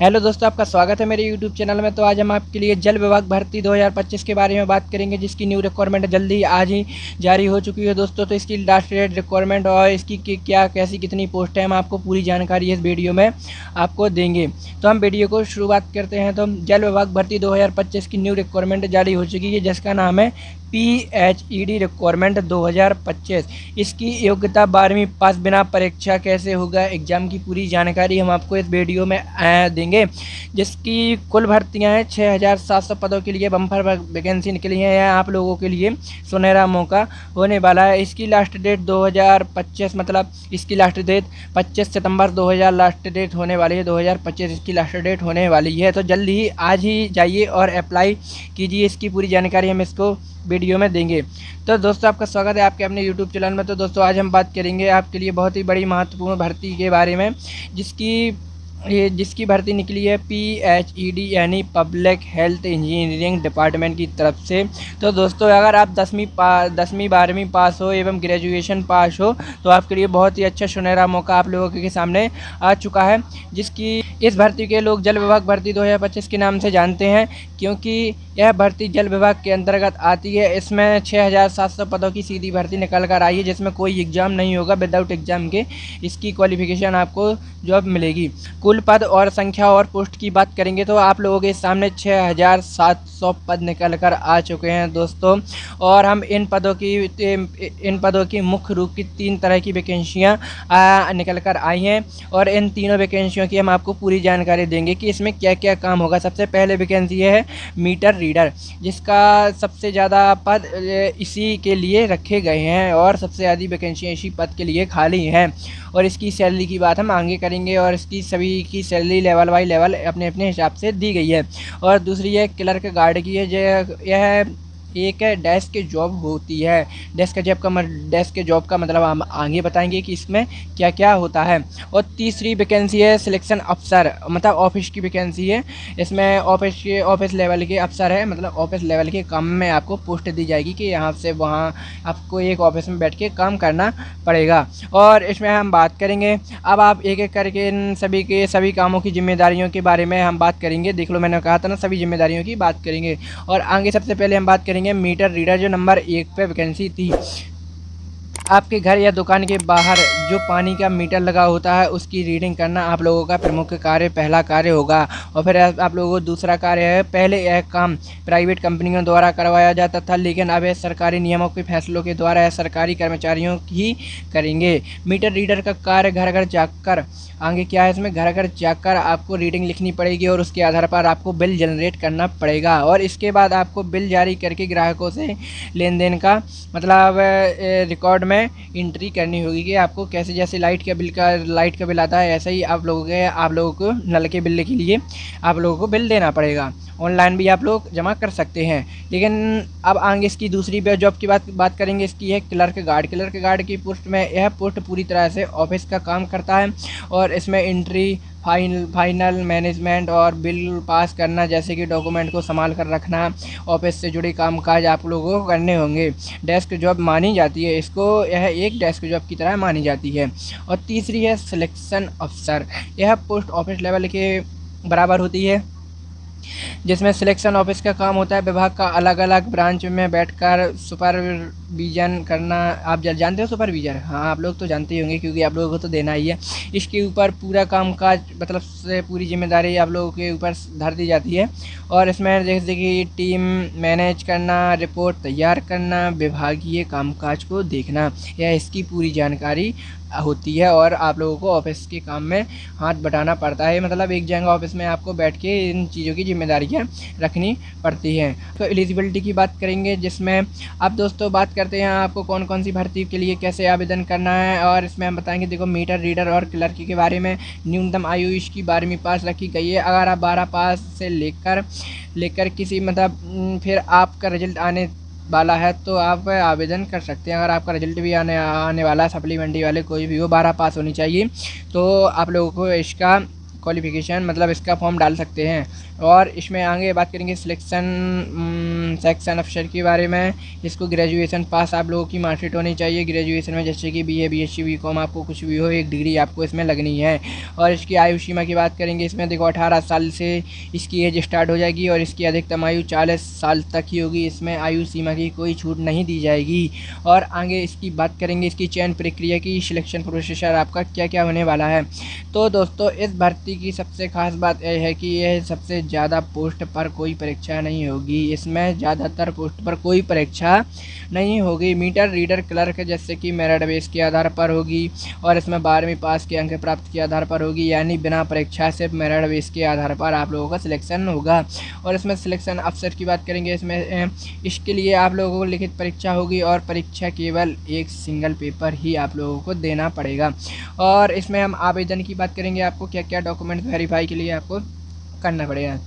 Hello दोस्तों, आपका स्वागत है मेरे यूट्यूब चैनल में। तो आज हम आपके लिए जल विभाग भर्ती 2025 के बारे में बात करेंगे, जिसकी न्यू रिक्वायरमेंट जल्दी ही आज ही जारी हो चुकी है दोस्तों। तो इसकी लास्ट डेट रिक्वायरमेंट और इसकी क्या कैसी कितनी पोस्ट है, हम आपको पूरी जानकारी इस वीडियो में आपको देंगे। तो हम वीडियो को शुरुआत करते हैं। तो जल विभाग भर्ती 2025 की न्यू रिक्वायरमेंट जारी हो चुकी है, जिसका नाम है PHED रिक्वायरमेंट 2025। इसकी योग्यता 12वीं पास, बिना परीक्षा कैसे होगा एग्ज़ाम की पूरी जानकारी हम आपको इस वीडियो में देंगे। जिसकी कुल भर्तियां हैं 6700 पदों के लिए बम्पर वैकेंसी निकली है। यह आप लोगों के लिए सुनहरा मौका होने वाला है। इसकी लास्ट डेट 2025, मतलब इसकी लास्ट डेट 25 सितंबर 2000 लास्ट डेट होने वाली है। 2025 इसकी लास्ट डेट होने वाली है। तो जल्दी ही आज ही जाइए और अप्लाई कीजिए। इसकी पूरी जानकारी हम इसको वीडियो में देंगे। तो दोस्तों, आपका स्वागत है आपके अपने यूट्यूब चैनल में। तो दोस्तों, आज हम बात करेंगे आपके लिए बहुत ही बड़ी महत्वपूर्ण भर्ती के बारे में, जिसकी भर्ती निकली है PHED यानी पब्लिक हेल्थ इंजीनियरिंग डिपार्टमेंट की तरफ से। तो दोस्तों, अगर आप 10वीं 12वीं पास हो एवं ग्रेजुएशन पास हो तो आपके लिए बहुत ही अच्छा सुनहरा मौका आप लोगों के सामने आ चुका है। जिसकी इस भर्ती के लोग जल विभाग भर्ती 2025 के नाम से जानते हैं, क्योंकि यह भर्ती जल विभाग के अंतर्गत आती है। इसमें 6700 पदों की सीधी भर्ती निकल कर आई है, जिसमें कोई एग्ज़ाम नहीं होगा। विदाउट एग्ज़ाम के इसकी क्वालिफिकेशन आपको जॉब मिलेगी। कुल पद और संख्या और पोस्ट की बात करेंगे तो आप लोगों के सामने 6700 पद निकल कर आ चुके हैं दोस्तों। और हम इन पदों की मुख्य रूप की 3 तरह की वैकेंसियाँ निकल कर आई हैं, और इन तीनों वैकेंसियों की हम आपको पूरी जानकारी देंगे कि इसमें क्या क्या काम होगा। सबसे पहले वैकेंसी है मीटर रीडर, जिसका सबसे ज़्यादा पद इसी के लिए रखे गए हैं और सबसे ज़्यादा वैकेंसियाँ इसी पद के लिए खाली हैं। और इसकी सैलरी की बात हम आगे करेंगे, और इसकी सभी की सैलरी लेवल बाई लेवल अपने अपने हिसाब से दी गई है। और दूसरी है क्लर्क गार्ड की है। यह एक डेस्क जॉब होती है। डेस्क जॉब का मतलब हम आगे बताएंगे कि इसमें क्या क्या होता है। और तीसरी वैकेंसी है सिलेक्शन अफसर, मतलब ऑफिस की वैकेंसी है। इसमें ऑफिस लेवल के अफसर है, मतलब ऑफिस लेवल के काम में आपको पोस्ट दी जाएगी कि यहाँ से वहाँ आपको एक ऑफिस में बैठ के काम करना पड़ेगा। और इसमें हम बात करेंगे, अब आप एक एक करके इन सभी कामों की जिम्मेदारियों के बारे में हम बात करेंगे। देख लो, मैंने कहा था ना, सभी जिम्मेदारियों की बात करेंगे। और आगे सबसे पहले हम बात करेंगे मीटर रीडर, जो नंबर 1 पे वैकेंसी थी। आपके घर या दुकान के बाहर जो पानी का मीटर लगा होता है उसकी रीडिंग करना आप लोगों का प्रमुख कार्य, पहला कार्य होगा। और फिर आप लोगों को दूसरा कार्य है, पहले यह काम प्राइवेट कंपनियों द्वारा करवाया जाता था, लेकिन अब यह सरकारी नियमों के फैसलों के द्वारा यह सरकारी कर्मचारियों ही करेंगे। मीटर रीडर का कार्य घर घर जाकर, आगे क्या है इसमें, घर घर जाकर आपको रीडिंग लिखनी पड़ेगी और उसके आधार पर आपको बिल जनरेट करना पड़ेगा। और इसके बाद आपको बिल जारी करके ग्राहकों से लेन देन का मतलब रिकॉर्ड में एंट्री करनी होगी कि आपको कैसे, जैसे लाइट का बिल आता है, ऐसा ही आप लोगों को नल के बिल के लिए आप लोगों को बिल देना पड़ेगा। ऑनलाइन भी आप लोग जमा कर सकते हैं। लेकिन अब आगे इसकी दूसरी जॉब की बात करेंगे। इसकी है क्लर्क गार्ड की पोस्ट में, यह पोस्ट पूरी तरह से ऑफिस का काम करता है, और इसमें एंट्री, फाइनल मैनेजमेंट और बिल पास करना, जैसे कि डॉक्यूमेंट को संभाल कर रखना, ऑफिस से जुड़े कामकाज आप लोगों को करने होंगे। डेस्क जॉब मानी जाती है इसको, यह एक डेस्क जॉब की तरह मानी जाती है। और तीसरी है सिलेक्शन अफसर, यह पोस्ट ऑफिस लेवल के बराबर होती है, जिसमें सिलेक्शन ऑफिस का काम होता है विभाग का अलग अलग ब्रांच में बैठकर सुपरविजन करना। आप जानते हो सुपरविजन? हाँ, आप लोग तो जानते ही होंगे, क्योंकि आप लोगों को तो देना ही है। इसके ऊपर पूरा कामकाज, मतलब से पूरी जिम्मेदारी आप लोगों के ऊपर धर दी जाती है। और इसमें जैसे कि टीम मैनेज करना, रिपोर्ट तैयार करना, विभागीय कामकाज को देखना, यह इसकी पूरी जानकारी होती है। और आप लोगों को ऑफिस के काम में हाथ बटाना पड़ता है, मतलब एक जगह ऑफिस में आपको बैठ के इन चीज़ों की जिम्मेदारियां रखनी पड़ती हैं। तो एलिजिबिलिटी की बात करेंगे, जिसमें अब दोस्तों बात करते हैं आपको कौन कौन सी भर्ती के लिए कैसे आवेदन करना है। और इसमें हम बताएंगे, देखो, मीटर रीडर और क्लर्क के बारे में न्यूनतम आयु इसकी 12वीं पास रखी गई है। अगर आप 12 पास से लेकर किसी, मतलब फिर आपका रिजल्ट आने वाला है तो आप आवेदन कर सकते हैं। अगर आपका रिजल्ट भी आने वाला है, सप्लीमेंट्री वाले कोई भी हो, 12 पास होनी चाहिए, तो आप लोगों को इसका क्वालिफिकेशन मतलब इसका फॉर्म डाल सकते हैं। और इसमें आगे बात करेंगे सिलेक्शन सेक्शन अफसर के बारे में। इसको ग्रेजुएशन पास आप लोगों की मार्कशीट होनी चाहिए ग्रेजुएशन में, जैसे कि BA BSc BCom आपको कुछ भी हो, एक डिग्री आपको इसमें लगनी है। और इसकी आयु सीमा की बात करेंगे, इसमें देखो 18 साल से इसकी एज स्टार्ट हो जाएगी और इसकी अधिकतम आयु 40 साल तक ही होगी। इसमें आयु सीमा की कोई छूट नहीं दी जाएगी। और आगे इसकी बात करेंगे इसकी चयन प्रक्रिया की, सिलेक्शन प्रोसेसर आपका क्या क्या होने वाला है। तो दोस्तों इस भर्ती की सबसे खास बात यह है कि यह सबसे ज़्यादा पोस्ट पर कोई परीक्षा नहीं होगी। इसमें ज़्यादातर पोस्ट पर कोई परीक्षा नहीं होगी। मीटर रीडर क्लर्क जैसे कि मेरिट बेस के आधार पर होगी और इसमें 12वीं पास के अंक प्राप्त के आधार पर होगी, यानी बिना परीक्षा सिर्फ मेरिट बेस के आधार पर आप लोगों का सिलेक्शन होगा। और इसमें सिलेक्शन अफसर की बात करेंगे, इसमें इसके लिए आप लोगों को लिखित परीक्षा होगी और परीक्षा केवल एक सिंगल पेपर ही आप लोगों को देना पड़ेगा। और इसमें हम आवेदन की बात करेंगे, आपको क्या क्या डॉक्यूमेंट वेरीफाई के लिए आपको करना पड़ेगा।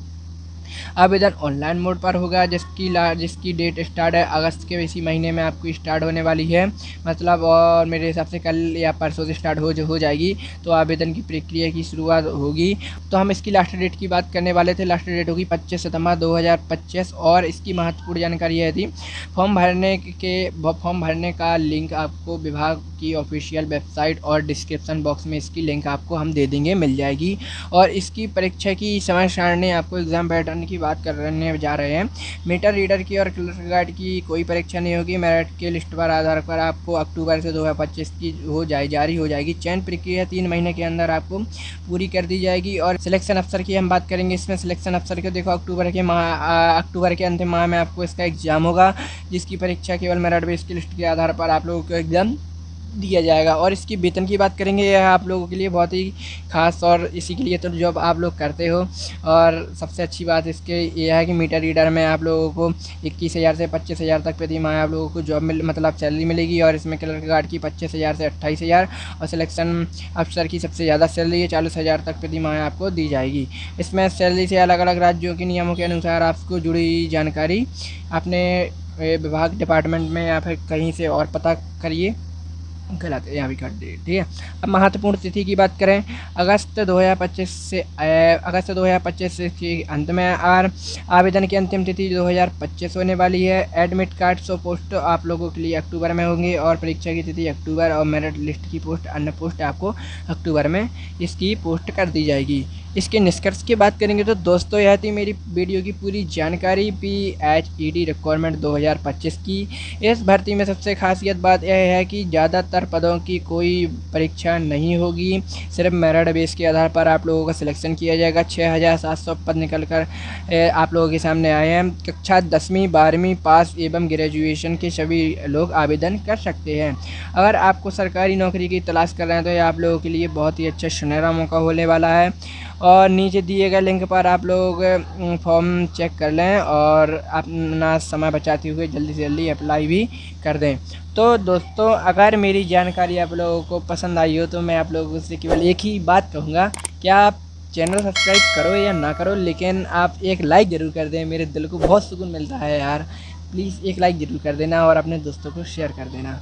आवेदन ऑनलाइन मोड पर होगा, जिसकी डेट स्टार्ट है अगस्त के इसी महीने में आपको स्टार्ट होने वाली है, मतलब और मेरे हिसाब से कल या परसों से स्टार्ट हो जाएगी। तो आवेदन की प्रक्रिया की शुरुआत होगी। तो हम इसकी लास्ट डेट की बात करने वाले थे। लास्ट डेट होगी 25 सितंबर 2025। और इसकी महत्वपूर्ण जानकारी यह थी, फॉर्म भरने का लिंक आपको विभाग की ऑफिशियल वेबसाइट और डिस्क्रिप्शन बॉक्स में इसकी लिंक आपको हम दे देंगे, मिल जाएगी। और इसकी परीक्षा की समय सारणी आपको एग्ज़ाम पैटर्न की बात करने जा रहे हैं। मीटर रीडर की और क्लर्क गार्ड की कोई परीक्षा नहीं होगी। मेरिट के लिस्ट पर आधार पर आपको अक्टूबर से 2025 की जारी हो जाएगी। चयन प्रक्रिया 3 महीने के अंदर आपको पूरी कर दी जाएगी। और सिलेक्शन अफसर की हम बात करेंगे, इसमें सिलेक्शन अफसर को देखो अक्टूबर के अंतिम माह में आपको इसका एग्ज़ाम होगा, जिसकी परीक्षा केवल मेरिट बेस की लिस्ट के आधार पर आप लोगों को एग्ज़ाम दिया जाएगा। और इसकी वेतन की बात करेंगे, यह आप लोगों के लिए बहुत ही खास और इसी के लिए तो जॉब आप लोग करते हो। और सबसे अच्छी बात इसके यह है कि मीटर रीडर में आप लोगों को 21,000 से 25,000 तक प्रति माह आप लोगों को जॉब मतलब सैलरी मिलेगी। और इसमें क्लर्क गार्ड की 25,000 से 28,000 और सिलेक्शन अफसर की सबसे ज़्यादा सैलरी है 40,000 तक प्रति माह आपको दी जाएगी। इसमें सैलरी से अलग अलग राज्यों के नियमों के अनुसार आपको जुड़ी जानकारी अपने विभाग डिपार्टमेंट में या फिर कहीं से और पता करिए। गलत है, यहाँ भी कर दे, ठीक है। अब महत्वपूर्ण तिथि की बात करें, अगस्त 2025 के अंत में। और आवेदन की अंतिम तिथि 2025 होने वाली है। एडमिट कार्ड पोस्ट आप लोगों के लिए अक्टूबर में होंगे और परीक्षा की तिथि अक्टूबर। और मेरिट लिस्ट की पोस्ट अन्य पोस्ट आपको अक्टूबर में इसकी पोस्ट कर दी जाएगी। इसके निष्कर्ष की बात करेंगे तो दोस्तों यह थी मेरी वीडियो की पूरी जानकारी PHED रिक्वायरमेंट 2025 की। इस भर्ती में सबसे खासियत बात यह है कि ज़्यादातर पदों की कोई परीक्षा नहीं होगी, सिर्फ मेरिट बेस के आधार पर आप लोगों का सिलेक्शन किया जाएगा। 6,700 पद निकल कर आप लोगों के सामने आए हैं। कक्षा 10वीं 12वीं पास एवं ग्रेजुएशन के सभी लोग आवेदन कर सकते हैं। अगर आपको सरकारी नौकरी की तलाश कर रहे हैं तो ये आप लोगों के लिए बहुत ही अच्छा सुनहरा मौका होने वाला है। और नीचे दिए गए लिंक पर आप लोग फॉर्म चेक कर लें और अपना समय बचाते हुए जल्दी से जल्दी अप्लाई भी कर दें। तो दोस्तों अगर मेरी जानकारी आप लोगों को पसंद आई हो तो मैं आप लोगों से केवल एक ही बात कहूँगा, क्या आप चैनल सब्सक्राइब करो या ना करो, लेकिन आप एक लाइक ज़रूर कर दें। मेरे दिल को बहुत सुकून मिलता है यार, प्लीज़ एक लाइक ज़रूर कर देना और अपने दोस्तों को शेयर कर देना।